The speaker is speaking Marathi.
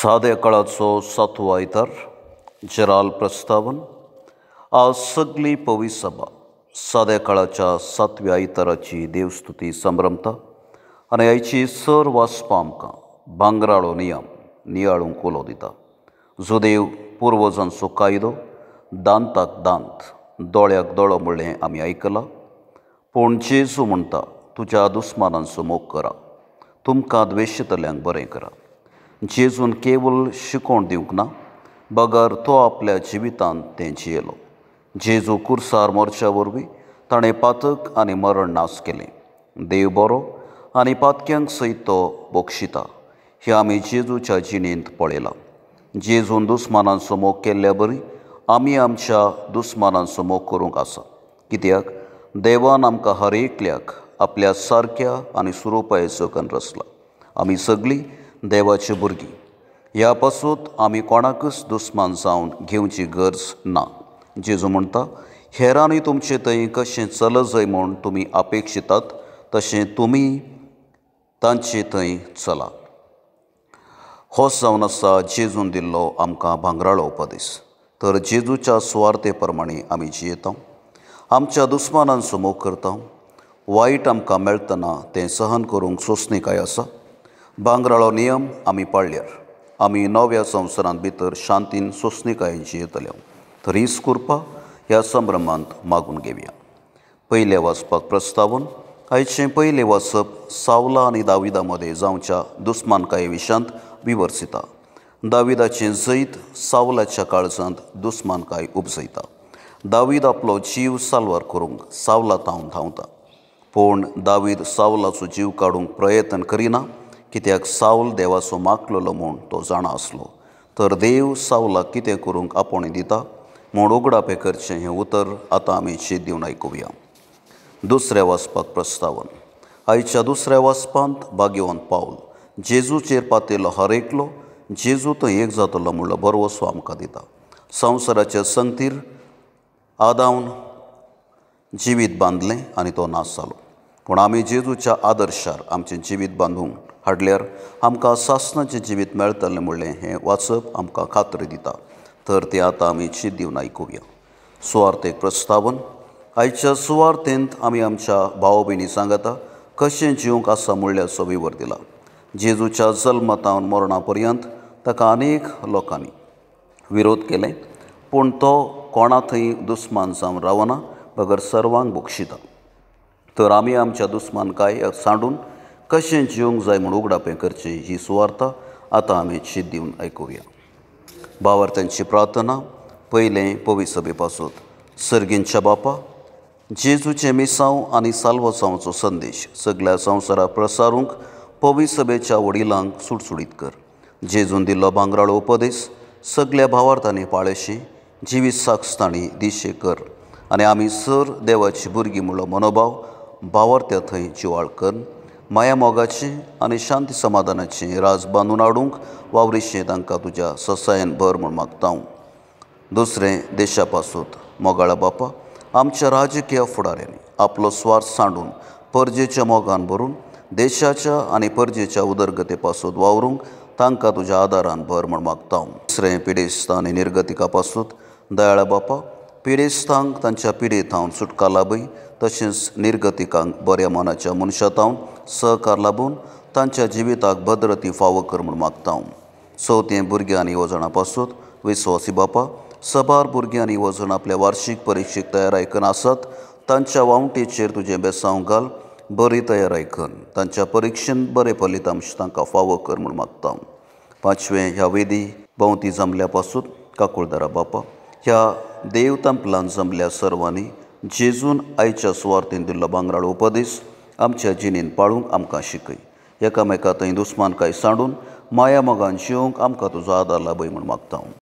साद्या काळाचो सातवो आयतार जराल प्रस्तावन आज सगळी पवित्र सभा साद्या काळाच्या सातव्या आयताराची देवस्तुती संभ्रमता आनी आयची सर वाचपां आमकां भांगराळो नियम नियाळूंक उलो दिता जो देव पुर्वजांचो कायदो दांताक दांत दोळ्याक दोळो म्हणलें आमी आयकलां पूण जेजू म्हणटा तुज्या दुस्मानांचो मोग करा तुमकां द्वेशतल्यांक बरें करा। जेजून केवळ शिकोवण दिवंक ना बगर तो आपल्या जिवितांत तें जियेलो। जेजू कुर्सार मोरच्या वरवीं ताणें पातक आनी मरण नास केलें। देव बरो आनी पातक्यांक सयत तो बोगशिता हें आमी जेजूच्या जिणेंत पळयलां। जेजून दुस्मानांचो मोग केल्ल्या बरी आमी आमच्या दुस्मानांचो मोग करूंक आसा, कित्याक देवान आमकां हर एकल्याक आपल्या सारक्या आनी सुरोपाये जगन रचला। आमी सगळीं देवाची भुरगीं, ह्या पासून आमी कोणाकच दुस्मान जावन घेवची गरज ना। जेजू म्हणटा हेरांनी तुमचे थंय कशें चल जाय म्हूण तुमी अपेक्षितात तशें तुमी तांचे थंय चला। हो जावन आसा जेजून दिल्लो आमकां भांगराळो उपदेश। तर जेजूच्या सुवार्ते प्रमाणे आमी जियेता, आमच्या दुस्मानांचो मोग करता, वायट आमकां मेळटना तें सहन करूंक सोंसणीकाय आसा। भांगराळो नियम आमी पाळ्ळ्यार आमी नव्या संवसारांत भितर शांतीन सोंसणीकायेन जियेतले। तर हीच कृपा ह्या संभ्रमांत मागून घेवया। पयले वाचपाक प्रस्तावन आयचें पयलें वाचप सावला आनी दाविदा मदें जावच्या दुस्मानकाये विशांत विवर्सिता। दाविदाचें जैत सावलाच्या काळजांत दुस्मानकाय उपजयता। दावीद आपलो जीव साल्वार करूंक सावला तावन धांवता, पूण दावीद सावलाचो जीव काडूंक प्रयत्न करिना, कित्याक सावल देवाचो मागलोलो म्हूण तो जाणा आसलो। तर देव सावलाक कितें करूंक आपणे दिता म्हूण उगडापें करचें हें उतर आतां आमी शीत दिवन आयकुया। दुसऱ्या वाचपाक प्रस्तावन आयच्या दुसऱ्या वाचपांत भाग्यवान पावल जेजूचेर पातयलो हर एकलो जेजू थंय एक जातलो म्हणलो बरवसो आमकां दिता। संवसाराच्या संगतीर आदावन जिवीत बांदलें आनी तो नास जालो, पूण आमी जेजूच्या आदर्शार आमचें जिवीत बांदूंक हाडल्यार आमकां सासणाचें जिवीत मेळटलें म्हणलें हें वाचप आमकां खात्री दिता। तर तें आतां आमी शीत दिवन आयकुया। सुवार्थेक प्रस्तावन आयच्या सुवार्थेंत आमी आमच्या भाव भयणी सांगता कशें जिवंक आसा म्हणल्याचो विवर दिला। जेजूच्या जल्मातावन मरणा पर्यंत ताका अनेक लोकांनी विरोध केले, पूण तो कोणा थंय दुस्मान जावन रावना बगर सर्वांक बोगशिता। तर आमी आमच्या दुस्मानकायाक सांडून कशें जिवंक जाय म्हूण उगडापें करचें ही सुवार्ता आतां आमी शीत दिवन आयकुया। भावार्थ्यांची प्रार्थना पयलें पवित्र सभे पासून सर्गींच्या बापा जेजूचें मिसांव आनी साल्वसांवचो संदेश सगळ्या संवसाराक प्रसारूंक पवित्र सभेच्या वडिलांक सुटसुडीत कर। जेजून दिल्लो भांगराळो उपदेश सगळ्या भावार्थांनी पाळयशी जिवीत सागतांनी दिशे कर आनी आमी सर देवाची भुरगीं म्हणलो मनोभाव भावार्थ्या थंय जिवाळ कर। माया मोगाचें आनी शांती समाधानाचें राज बांदून हाडूंक वावरिशें तांकां तुज्या ससायन भर म्हूण मागता। दुसरें देशा पासून मोगाळा बापा आमच्या राजकीय फुडाऱ्यांनी आपलो स्वार्थ सांडून परजेच्या मोगान भरून देशाच्या आनी परजेच्या उदरगते पासून वावरूंक तांकां तुज्या आदारान भर म्हूण मागता। तिसरें पिडेस्तां आनी निर्गतिका पासून दयाळा बापा पिडेस्तांक तांच्या पिडेतावन सुटका लाभय, तशेंच निर्गतिकांक बऱ्या मनाच्या मनशातावन सहकार लाभून तांच्या जिविताक भद्रती फावो कर म्हूण मागता। चवथें भुरग्यां आनी येवजणा पासून विस्वासी बापा सबार भुरगीं आनी येवजण आपल्या वार्षीक परिक्षेक तयाराय करून आसात, तांच्या वावटेचेर तुजें बेसांव घाल, बरी तयाराय कर, तांच्या परिक्षेंत बरें फलितांश तांकां फावो कर म्हूण मागता। पांचवें ह्या वेदी भोंवती जमल्या पासून काकुळदारा बापा ह्या देव तंपलांत जमल्या सर्वांनी जेजून आयच्या सुवार्थेन दिल्लो भांगराळो उपदेश आमच्या जिणेंत पाळूंक आमकां शिकय। एकामेका थंय दुस्मानकाय सांडून माया मोगान जिवंक आमकां तुजो आदार लाभय म्हूण मागता।